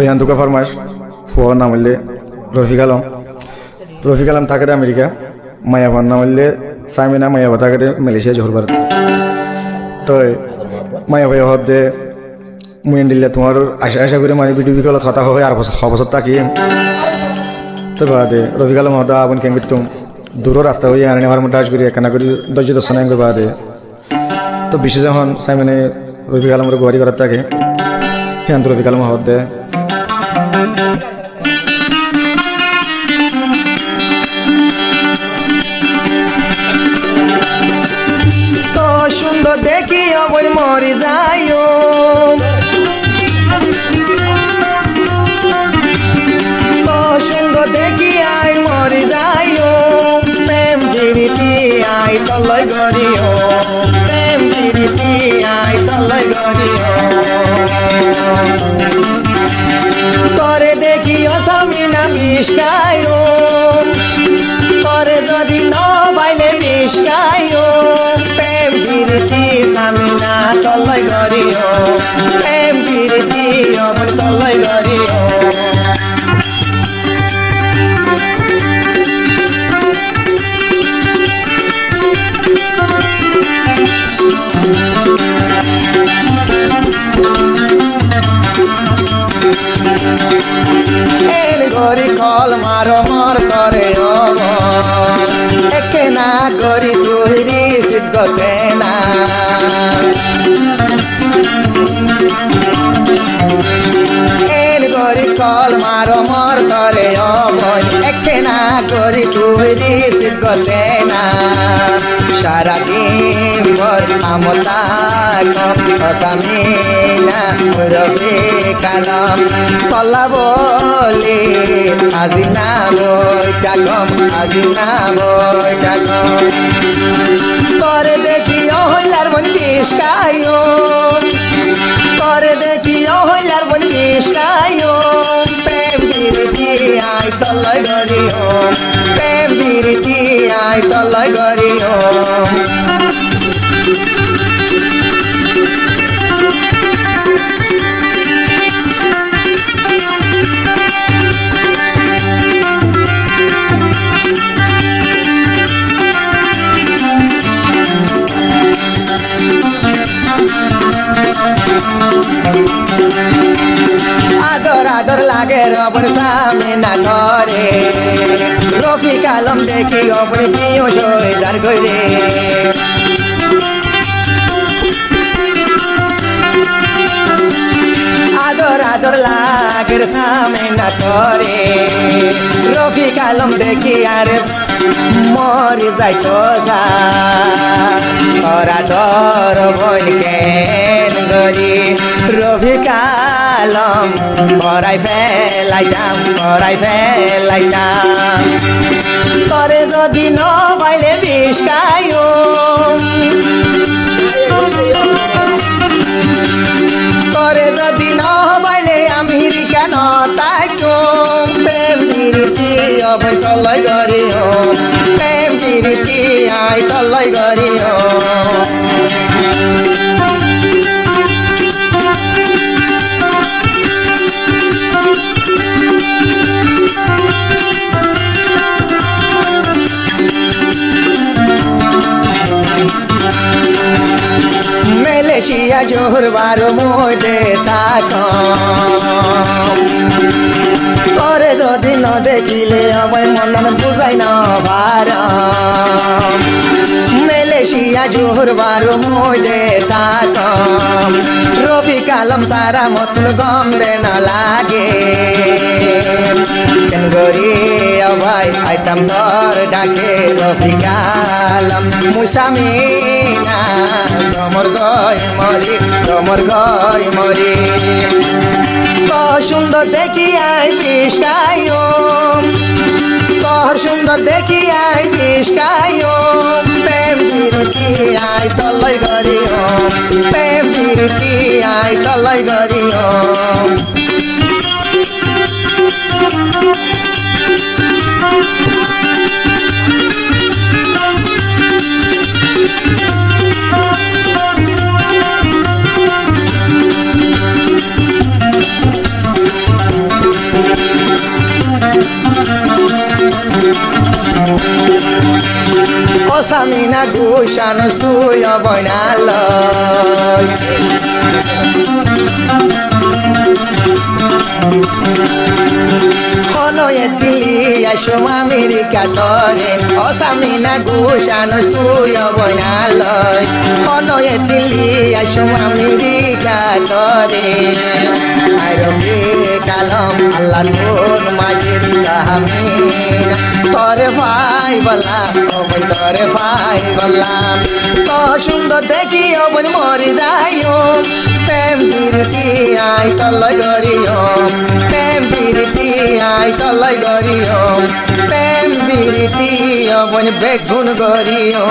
ইয়ান তোকে ফরমাইশ ফুয়ার নাম হইলে রফিক আলম থাকে আমেরিকা, মায়াভার নাম হইলে সাইমিনা, মায়াভা থাকে মালয়েশিয়া জোহর ভারত। তো মায়াভাই হব যে মুই দিলে তোমার আশা করি মানে ভিডিও বিকল কথা হয় আর বছর থাকি। তো বাদে রফিক আলম হদা আপন কেন করতুম দূর রাস্তা হয়ে আনে আমার মধ্যে আশ করি একখানা করি ধৈর্য দর্শন করে বাদে। তো বিশেষ যখন সাইমিনে রফিক আলমের গুয়ারি করার থাকে হ্যাঁ তো রফিক আলম হব দে তো সুন্দর দেখি অবর মরি যাইও, তো সুন্দর দেখি আই মরি যাইও, প্রেম গিরিতি আই তলয় গরিও, প্রেম গিরিতি আই তলয় গরিও। করে দেখি অসামিনা মিশকায়ো, করে যদি ন বাইলে মিশকায়ো, প্রেম গিরিতি সামিনা তলয় গরিও, প্রেম গিরিতি অবর তলয় গরিও। এর গরি কল মারো মর করে অব, একে না গরি তুহিরি সিদ্ধ সেনা। এর গরি কল মারো মর করে অব, একে না গরি তুহিরি সিদ্ধ সেনা। সারাদিন ভর আমতা কম অসামিনা রফিক আলম কলা বলি আজি না বইটা কম, আজি না বইটা কম। করে দেখি অহলার মন কিসকায়ো, করে দেখি অহলার মন কিসকায়ো, প্রেম বিরতি আই তলয় গরিও, প্রেম বিরতি আই তলয় গরিও। আদর আদর লাগে রবর সামিনা করে, রফিক আলম দেখি অপর প্রিয় সইজার করে। আদর আদর লাগের সামিনা করে, রফিক আলম দেখি আর মরি যাইতো সারা দর বল কেন গরি। রফিক আলম করাই ফেলাইতাম, করাই ফেলাইতাম। করে যদি ন পাইলে বিষ্কায়ো, করে যদি ন পাইলে আমেরিকা ন তাইতো, প্রেম বিরতি অবৈ তলয় গরিও, প্রেম বিরতি আই তলয় গরিও। মালয়েশিয়া জোহর বারো মধ্যে থাক, করে যদি ন দেখিলে আমার মন বুঝাই না ভার। মালয়েশিয়া জোহর বারো মধ্যে থাক, রফিক আলম সারা মতল গম দে না লাগে। কেন গরি ভাই আইতাম তোর ডাকে রফিক আলম, মুসামিনা তোমার গয় মরি, তোমার গয় মরি। তোর সুন্দর দেখি আই বিষ্কায়ো, তোর সুন্দর দেখি আই বিষ্কায়ো, প্রেম বিরতি আই তলয় গরিও, প্রেম বিরতি আই তলয় গরিও। অসামি না গুসানুস তুই অবনালয় হনয়ে দিলি আসো আমেরিকা তরে অসামি না গুসানুস তুই অবনালয় হনয়ে দিলি আসো আমেরিকা তরে আরবে কালম আল্লাহ তোর মাঝের সাহামিন তরে ভাই বলা অবন তরে ভাই বললাম তো সুন্দর দেখি অবন মরে যাইও প্রেম বিরতি আই তলয় গরিও প্রেম বিরতি আই তলয় গরিও প্রেম বিরতি অবন বেগুন গরিও